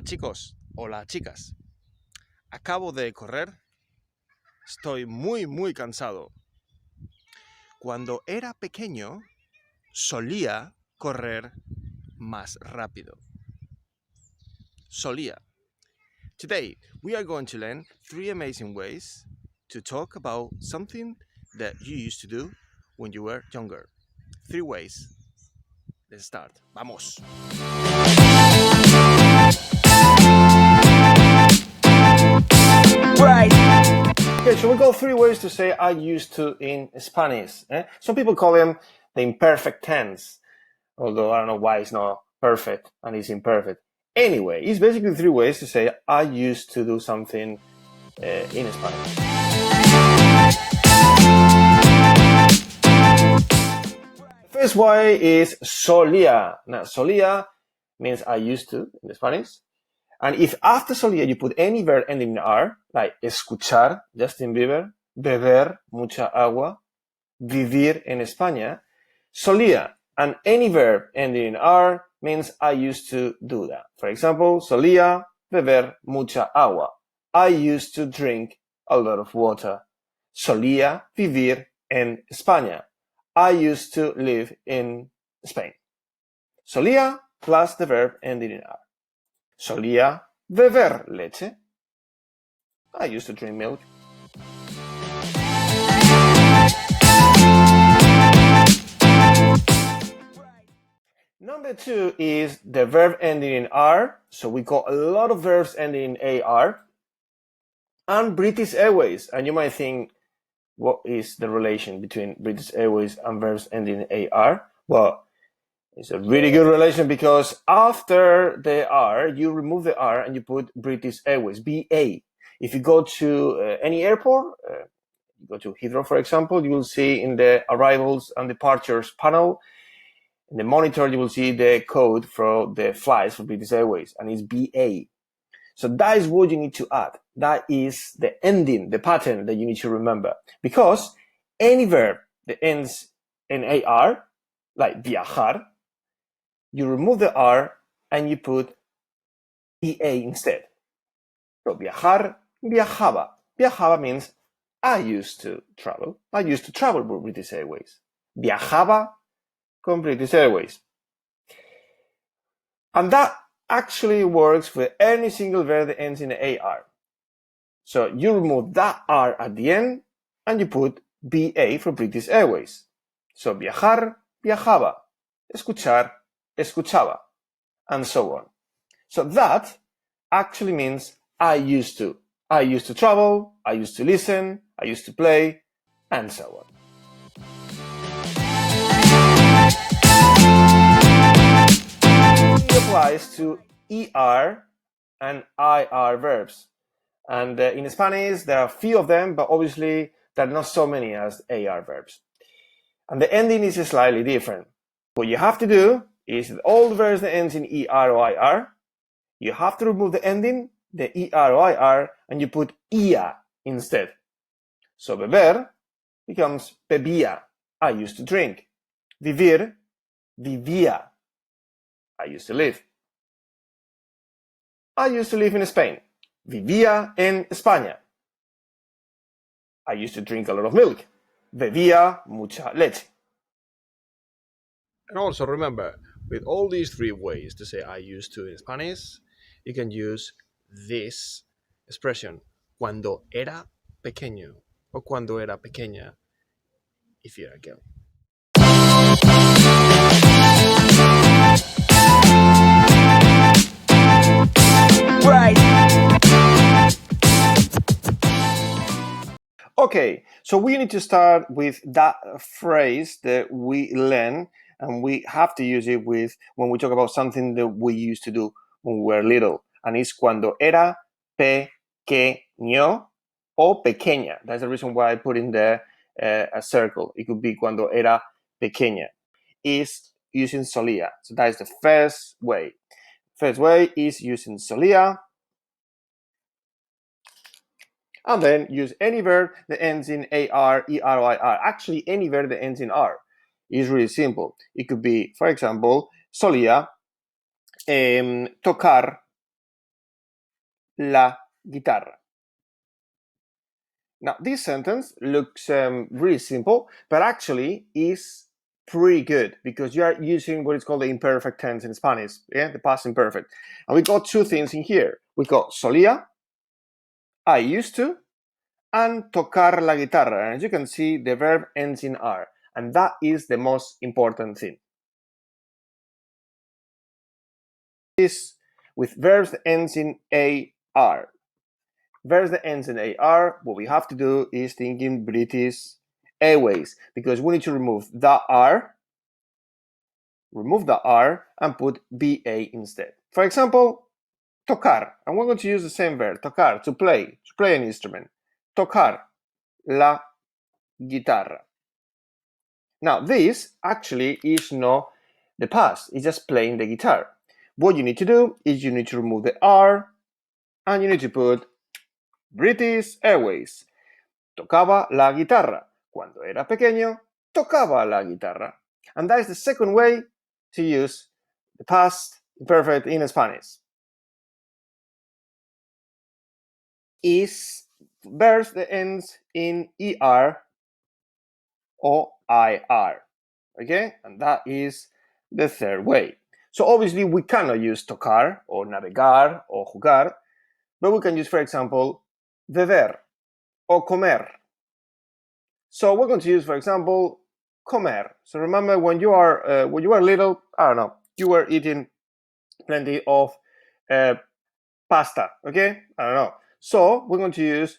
Hola chicos, hola chicas. Acabo de correr. Estoy muy cansado. Cuando era pequeño, solía correr más rápido. Solía. Today, we are going to learn 3 amazing ways to talk about something that you used to do when you were younger. 3 ways. Let's start. Vamos. Right. Okay, so we got 3 ways to say I used to in Spanish. Some people call them the imperfect tense, although I don't know why it's not perfect and it's imperfect. Anyway, it's basically 3 ways to say I used to do something in Spanish. The first way is solía. Now, solía means I used to in Spanish. And if after solía you put any verb ending in R, like escuchar, Justin Bieber, beber, mucha agua, vivir en España, solía and any verb ending in R means I used to do that. For example, solía beber mucha agua. I used to drink a lot of water. Solía vivir en España. I used to live in Spain. Solía plus the verb ending in R. Solía beber leche. I used to drink milk. Number 2 is the verb ending in R. So we got a lot of verbs ending in AR. And British Airways. And you might think, what is the relation between British Airways and verbs ending in AR? Well, it's a really good relation because after the R, you remove the R and you put British Airways, BA. If you go to any airport, you go to Heathrow, for example, you will see in the arrivals and departures panel, in the monitor, you will see the code for the flights for British Airways, and it's BA. So that is what you need to add. That is the ending, the pattern that you need to remember. Because any verb that ends in AR, like viajar, you remove the R and you put BA instead. So viajar, viajaba. Viajaba means I used to travel. I used to travel with British Airways. Viajaba con British Airways. And that actually works with any single verb that ends in AR. So you remove that R at the end and you put BA for British Airways. So viajar, viajaba. Escuchar, escuchaba. And so on. So that actually means I used to. I used to travel, I used to listen, I used to play, and so on. It applies to ER and IR verbs. And in Spanish, there are a few of them, but obviously there are not so many as AR verbs. And the ending is slightly different. What you have to do is all the verbs that ends in ER or IR, you have to remove the ending, the ER or IR, and you put IA instead. So beber becomes bebía, I used to drink. Vivir, vivía, I used to live. I used to live in Spain. Vivía en España. I used to drink a lot of milk. Bebía mucha leche. And also remember, with all these 3 ways to say I used to in Spanish, you can use this expression, cuando era pequeño, or cuando era pequeña, if you're a girl. Right. Okay, so we need to start with that phrase that we learn, and we have to use it with when we talk about something that we used to do when we were little, and it's cuando era pequeño o pequeña. That's the reason why I put in there a circle. It could be cuando era pequeña. Is using solía. So that is the first way. First way is using solía. And then use any verb that ends in AR, ER, or IR. Actually, any verb that ends in R is really simple. It could be, for example, solía tocar la guitarra. Now, this sentence looks really simple, but actually is pretty good because you are using what is called the imperfect tense in Spanish, the past imperfect. And we got two things in here. We got solía, I used to, and tocar la guitarra. And as you can see, the verb ends in R. And that is the most important thing. This with verbs that ends in AR. Verbs that ends in AR, what we have to do is think in British Airways because we need to remove the R, and put BA instead. For example, tocar, and we're going to use the same verb, tocar, to play an instrument. Tocar la guitarra. Now, this actually is not the past, it's just playing the guitar. What you need to do is you need to remove the R and you need to put British Airways. Tocaba la guitarra. Cuando era pequeño, tocaba la guitarra. And that is the second way to use the past imperfect in Spanish. Is verbs that ends in ER or IR. Okay? And that is the third way. So obviously we cannot use tocar or navegar or jugar, but we can use, for example, beber or comer. So we're going to use, for example, comer. So remember when you are little, I don't know, you were eating plenty of pasta, okay? I don't know. So we're going to use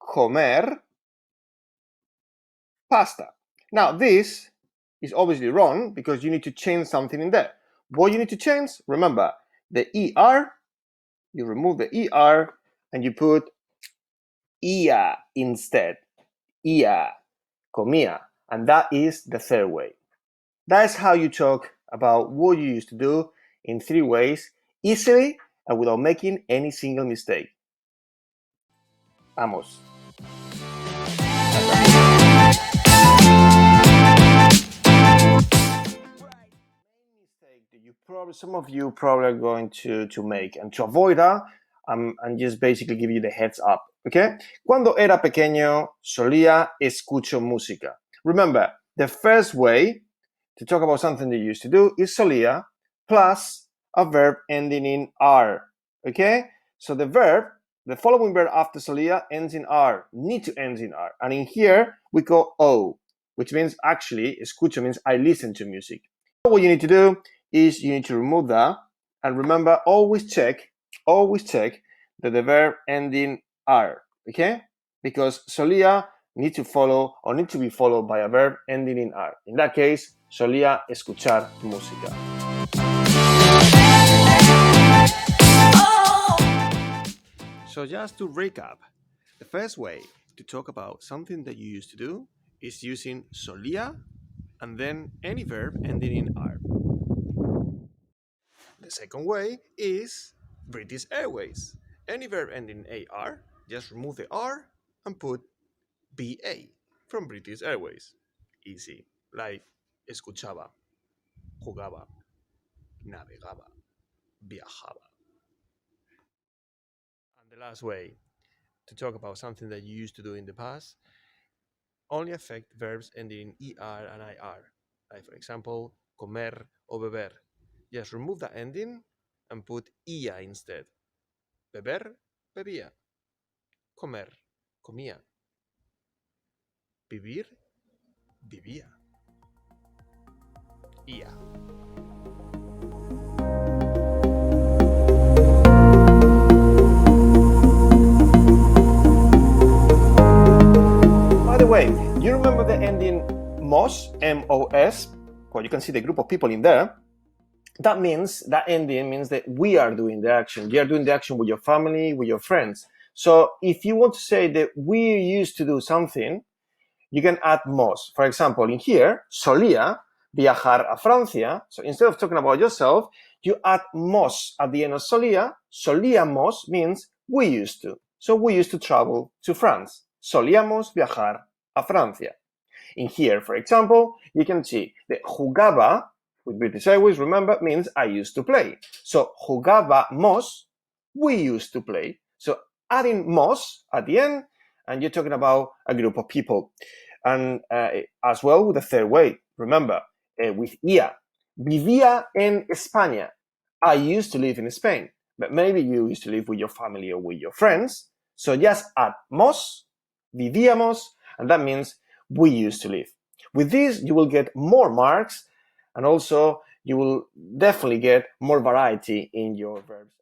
comer pasta. Now this is obviously wrong because you need to change something in there. What you need to change, remember, the ER, you remove the ER and you put ia instead. Ia, comía. And that is the third way. That's how you talk about what you used to do in 3 ways, easily and without making any single mistake. Vamos. Some of you probably are going to make, and to avoid that, and just basically give you the heads up, okay? Cuando era pequeño, solía escucho música. Remember, the first way to talk about something that you used to do is solía plus a verb ending in R, okay? So the following verb after solía ends in R, need to end in R. And in here, we go O, which means actually, escucho means I listen to music. So what you need to do is you need to remove that, and remember, always check that the verb ending R, okay? Because solía need to be followed by a verb ending in R. In that case, solía escuchar música. So just to recap, the first way to talk about something that you used to do is using solía and then any verb ending in R. The second way is British Airways. Any verb ending in AR, just remove the R and put BA from British Airways. Easy, like escuchaba, jugaba, navegaba, viajaba. And the last way to talk about something that you used to do in the past only affect verbs ending in ER and IR. Like for example, comer or beber. Just remove the ending and put ia instead. Beber, bebía. Comer, comía. Vivir, vivía. Ia. By the way, you remember the ending mos, M-O-S? Well, you can see the group of people in there. That ending means that we are doing the action. You are doing the action with your family, with your friends. So if you want to say that we used to do something, you can add mos. For example, in here, solía viajar a Francia. So instead of talking about yourself, you add mos at the end of solía. Solíamos means we used to. So we used to travel to France. Solíamos viajar a Francia. In here, for example, you can see that jugaba, with British Airways, remember, means I used to play. So jugábamos, we used to play. So adding mos at the end, and you're talking about a group of people. And as well with the third way, remember, with ia, vivía en España. I used to live in Spain, but maybe you used to live with your family or with your friends. So just add mos, vivíamos, and that means we used to live. With this, you will get more marks, and also you will definitely get more variety in your verbs.